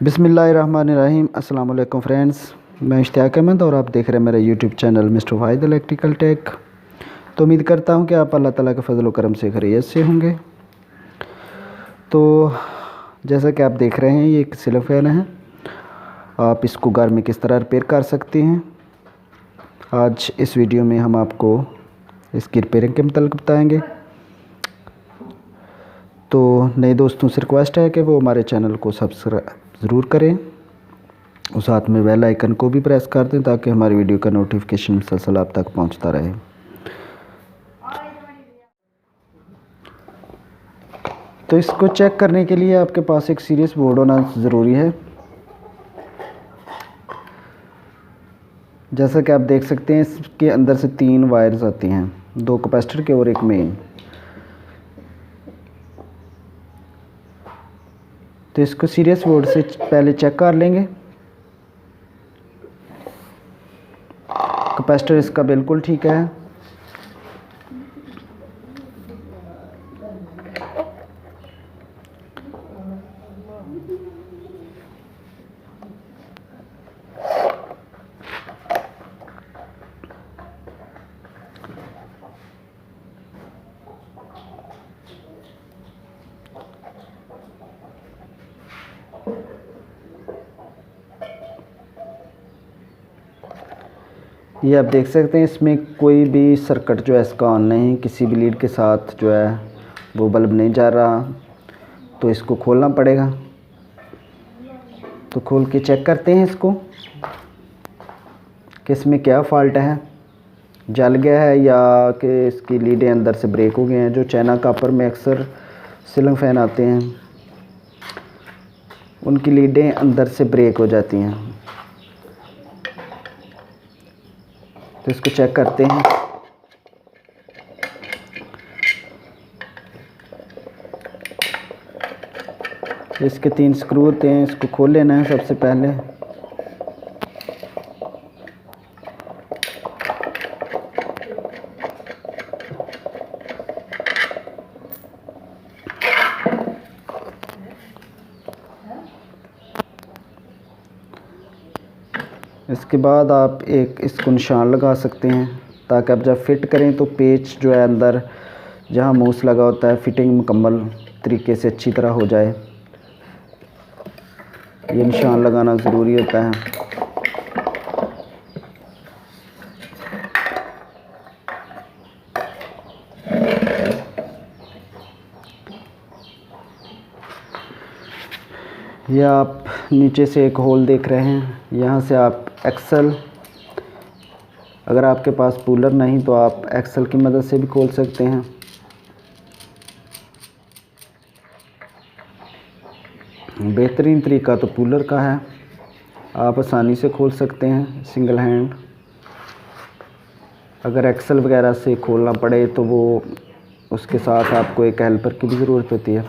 बिस्मिल्लाहिर्रहमानिर्रहीम। अस्सलाम वालेकुम फ्रेंड्स, मैं इश्तियाक अहमद और आप देख रहे हैं मेरा यूट्यूब चैनल मिस्टर वाहिद इलेक्ट्रिकल टेक। तो उम्मीद करता हूं कि आप अल्लाह ताला के फजल व करम से खैरियत से होंगे। तो जैसा कि आप देख रहे हैं, ये एक सीलिंग फ़ैन है। आप इसको घर में किस तरह रिपेयर कर सकते हैं, आज इस वीडियो में हम आपको इसकी रिपेयरिंग के मतलब बताएँगे। तो नए दोस्तों से रिक्वेस्ट है कि वो हमारे चैनल को सब्सक्राइब ज़रूर करें और साथ में बेल आइकन को भी प्रेस कर दें ताकि हमारी वीडियो का नोटिफिकेशन मुसलसल आप तक पहुंचता रहे। तो इसको चेक करने के लिए आपके पास एक सीरियस बोर्ड होना ज़रूरी है। जैसा कि आप देख सकते हैं, इसके अंदर से 3 वायर्स आती हैं, 2 कैपेसिटर के और एक मेन। तो इसको सीरियस बोर्ड से पहले चेक कर लेंगे। कैपेसिटर इसका बिल्कुल ठीक है। ये आप देख सकते हैं, इसमें कोई भी सर्किट जो है इसका ऑन नहीं, किसी भी लीड के साथ जो है वो बल्ब नहीं जा रहा। तो इसको खोलना पड़ेगा। तो खोल के चेक करते हैं इसको कि इसमें क्या फ़ॉल्ट है, जल गया है या कि इसकी लीडें अंदर से ब्रेक हो गए हैं। जो चाइना कॉपर में अक्सर सीलिंग फ़ैन आते हैं, उनकी लीडें अंदर से ब्रेक हो जाती हैं। तो इसको चेक करते हैं। इसके 3 स्क्रू होते हैं, इसको खोल लेना है सबसे पहले। इसके बाद आप एक इसको निशान लगा सकते हैं ताकि आप जब फिट करें तो पेच जो है अंदर जहां मूस लगा होता है, फिटिंग मुकम्मल तरीके से अच्छी तरह हो जाए। ये निशान लगाना ज़रूरी होता है। यह आप नीचे से एक होल देख रहे हैं, यहाँ से आप एक्सल, अगर आपके पास पुलर नहीं तो आप एक्सल की मदद से भी खोल सकते हैं। बेहतरीन तरीका तो पुलर का है, आप आसानी से खोल सकते हैं सिंगल हैंड। अगर एक्सल वगैरह से खोलना पड़े तो वो उसके साथ आपको एक हेल्पर की भी ज़रूरत होती है।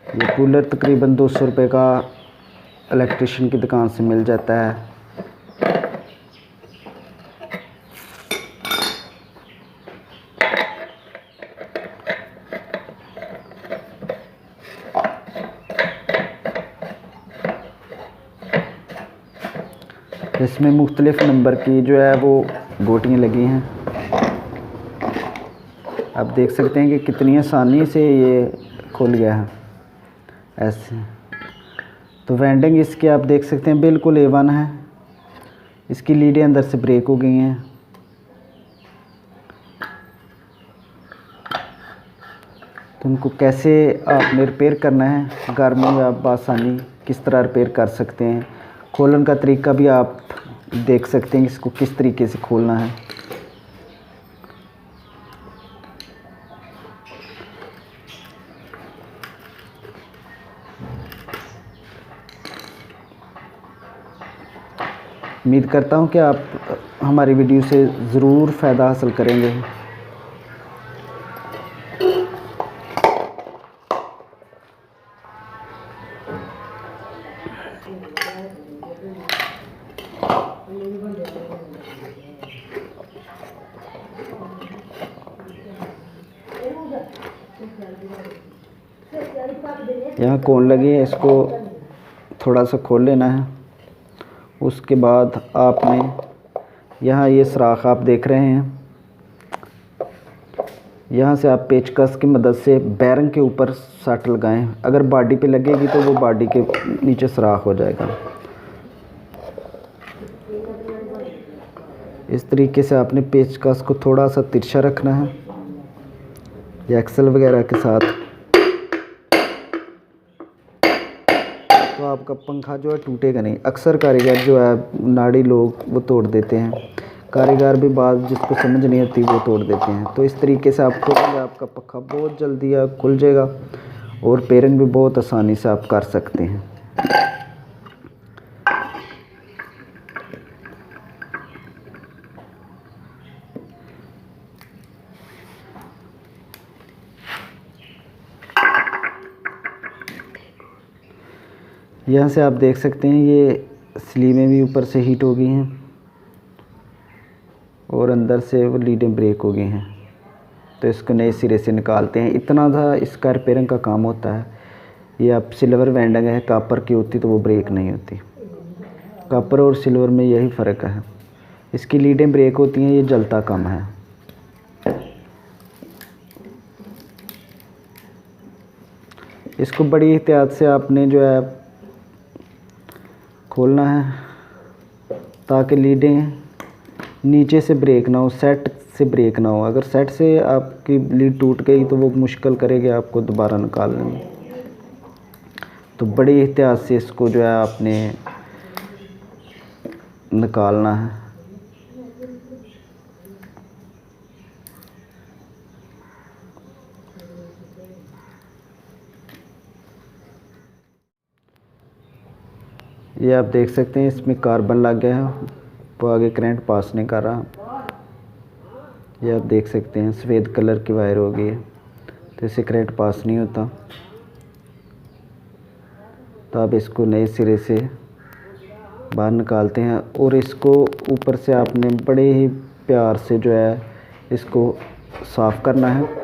ये कूलर तकरीबन 200 रुपये का इलेक्ट्रिशियन की दुकान से मिल जाता है। इसमें मुख्तलिफ़ नंबर की जो है वो गोटियाँ लगी हैं। आप देख सकते हैं कि कितनी आसानी से ये खुल गया है ऐसे। तो वेंडिंग इसके आप देख सकते हैं बिल्कुल A1 है। इसकी लीडें अंदर से ब्रेक हो गई हैं। तो उनको कैसे आपने रिपेयर करना है घर में, आप आसानी किस तरह रिपेयर कर सकते हैं, खोलने का तरीका भी आप देख सकते हैं इसको किस तरीके से खोलना है। उम्मीद करता हूं कि आप हमारी वीडियो से ज़रूर फ़ायदा हासिल करेंगे। यहाँ कौन लगी है, इसको थोड़ा सा खोल लेना है। उसके बाद आपने यहाँ ये सुराख आप देख रहे हैं, यहाँ से आप पेचकस की मदद से बैरंग के ऊपर सट लगाएं। अगर बॉडी पे लगेगी तो वो बॉडी के नीचे सुराख हो जाएगा। इस तरीके से आपने पेचकस को थोड़ा सा तिरछा रखना है या एक्सल वगैरह के साथ, तो आपका पंखा जो है टूटेगा नहीं। अक्सर कारीगर जो है नाड़ी लोग वो तोड़ देते हैं, कारीगर भी बात जिसको समझ नहीं आती वो तोड़ देते हैं। तो इस तरीके से आप खोलेंगे, आपका पंखा बहुत जल्दी खुल जाएगा और पेयरिंग भी बहुत आसानी से आप कर सकते हैं। यहाँ से आप देख सकते हैं ये स्लीमें भी ऊपर से हीट हो गई हैं और अंदर से वो लीडें ब्रेक हो गई हैं। तो इसको नए सिरे से निकालते हैं। इतना था इसका रिपेयरिंग का काम होता है। ये आप सिल्वर वेंडिंग है, कापर की होती तो वो ब्रेक नहीं होती। कापर और सिल्वर में यही फ़र्क है, इसकी लीडें ब्रेक होती हैं, ये जलता कम है। इसको बड़ी एहतियात से आपने जो है खोलना है ताकि लीडें नीचे से ब्रेक ना हो, सेट से ब्रेक ना हो। अगर सेट से आपकी लीड टूट गई तो वो मुश्किल करेगी आपको दोबारा निकालने में। तो बड़ी एहतियात से इसको जो है आपने निकालना है। ये आप देख सकते हैं इसमें कार्बन लग गया है, वो आगे करंट पास नहीं कर रहा। ये आप देख सकते हैं सफ़ेद कलर की वायर हो गई है, तो इससे करंट पास नहीं होता। तो आप इसको नए सिरे से बाहर निकालते हैं और इसको ऊपर से आपने बड़े ही प्यार से जो है इसको साफ़ करना है।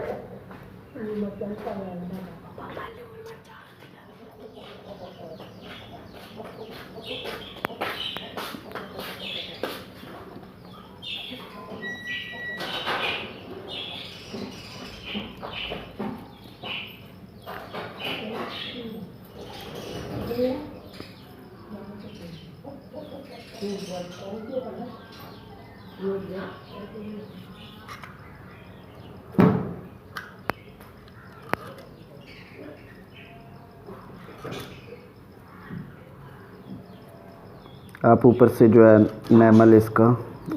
आप ऊपर से जो है नैमल इसका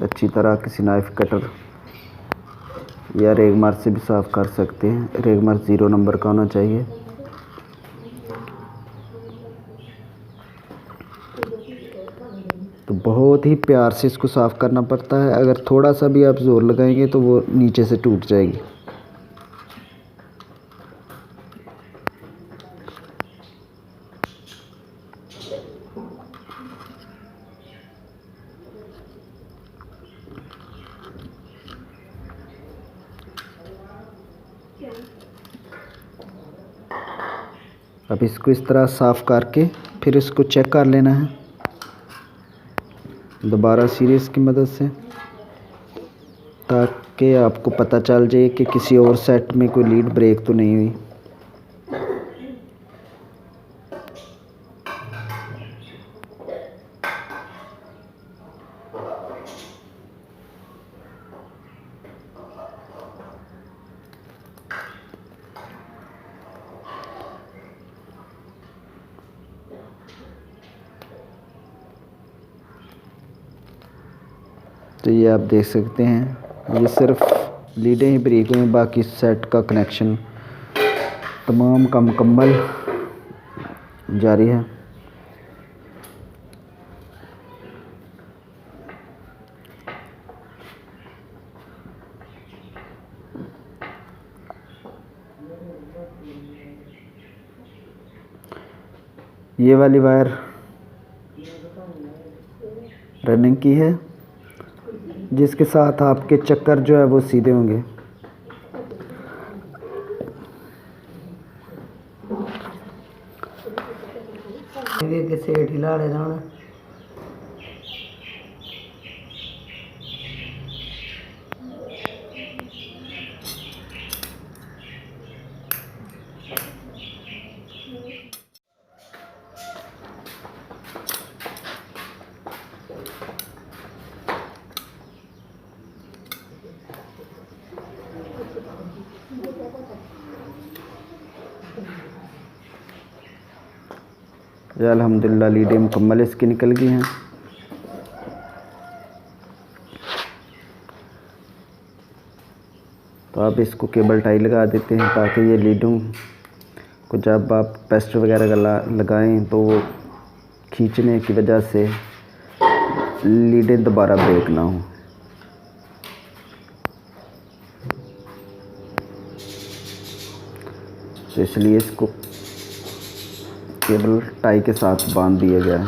अच्छी तरह किसी नाइफ कटर या रेगमार से भी साफ़ कर सकते हैं। रेगमार 0 नंबर का होना चाहिए। तो बहुत ही प्यार से इसको साफ़ करना पड़ता है। अगर थोड़ा सा भी आप ज़ोर लगाएंगे तो वो नीचे से टूट जाएगी। अब इसको इस तरह साफ़ करके फिर इसको चेक कर लेना है दोबारा सीरीज़ की मदद से, ताकि आपको पता चल जाए कि किसी और सेट में कोई लीड ब्रेक तो नहीं हुई। तो ये आप देख सकते हैं ये सिर्फ लीडें ही ब्रेक हुई हैं, बाकी सेट का कनेक्शन तमाम का मुकम्मल जारी है। ये वाली वायर रनिंग की है, जिसके साथ आपके चक्कर जो है वो सीधे होंगे। भी अगे सेठ ही ला लेना हूँ। ये अल्हम्दुलिल्लाह लीडें मुकम्मल इसकी निकल गई हैं। तो आप इसको केबल टाई लगा देते हैं ताकि ये लीडों को जब आप पेस्ट वगैरह लगाएं तो वो खींचने की वजह से लीडें दोबारा ब्रेक ना हो। तो इसलिए इसको केबल टाई के साथ बांध दिया गया है।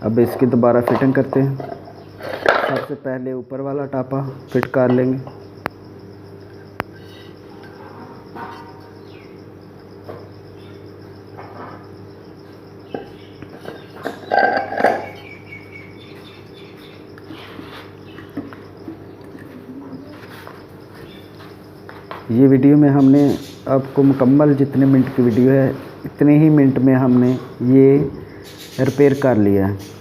अब इसकी दोबारा फिटिंग करते हैं। सबसे पहले ऊपर वाला टापा फिट कर लेंगे। ये वीडियो में हमने आपको मुकम्मल जितने मिनट की वीडियो है इतने ही मिनट में हमने ये रिपेयर कर लिया है।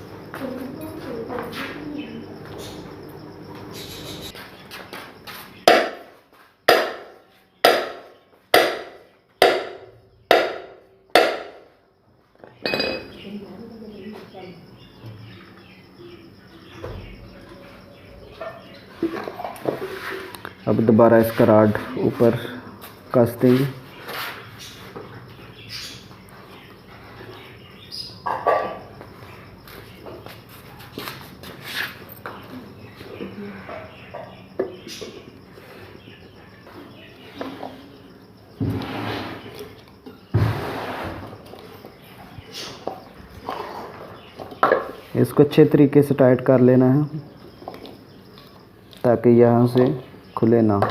अब दोबारा इसका रॉड ऊपर कस देंगे। इसको अच्छे तरीके से टाइट कर लेना है ताकि यहाँ से खुले ना हो,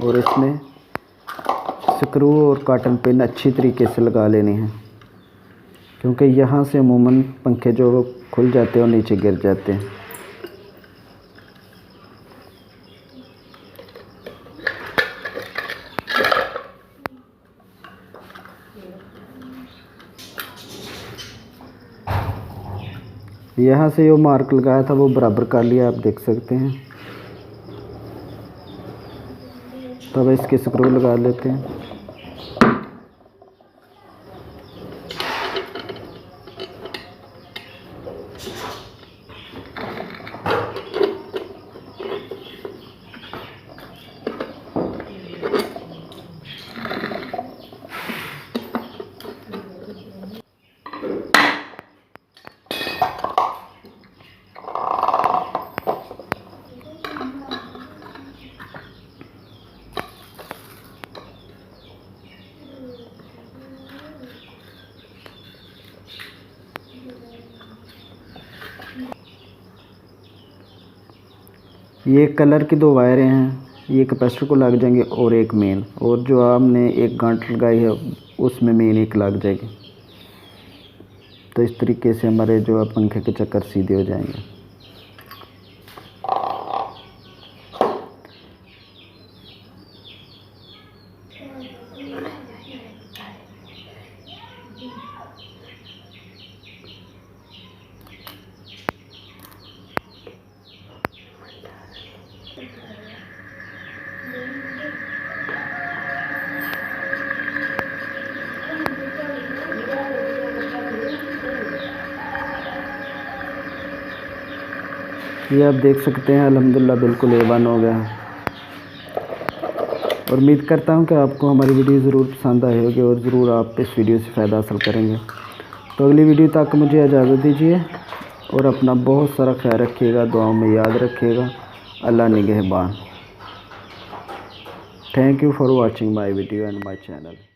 और इसमें स्क्रू और कॉटन पिन अच्छी तरीके से लगा लेनी है क्योंकि यहाँ से अमूमन पंखे जो खुल जाते हैं और नीचे गिर जाते हैं। यहाँ से जो मार्क लगाया था वो बराबर कर लिया, आप देख सकते हैं। तब इसके स्क्रू लगा लेते हैं। ये कलर की 2 वायरें हैं, ये कैपेसिटर को लग जाएंगे और एक मेन, और जो आपने एक गांठ लगाई है उसमें मेन एक लग जाएगी। तो इस तरीके से हमारे जो पंखे के चक्कर सीधे हो जाएंगे। ये आप देख सकते हैं अल्हम्दुलिल्लाह बिल्कुल A1 हो गया। और उम्मीद करता हूँ कि आपको हमारी वीडियो ज़रूर पसंद आई होगी और ज़रूर आप इस वीडियो से फ़ायदा हासिल करेंगे। तो अगली वीडियो तक मुझे इजाज़त दीजिए और अपना बहुत सारा ख्याल रखिएगा, दुआओं में याद रखिएगा। अल्लाह निगहबान। Thank you for watching my video and my channel.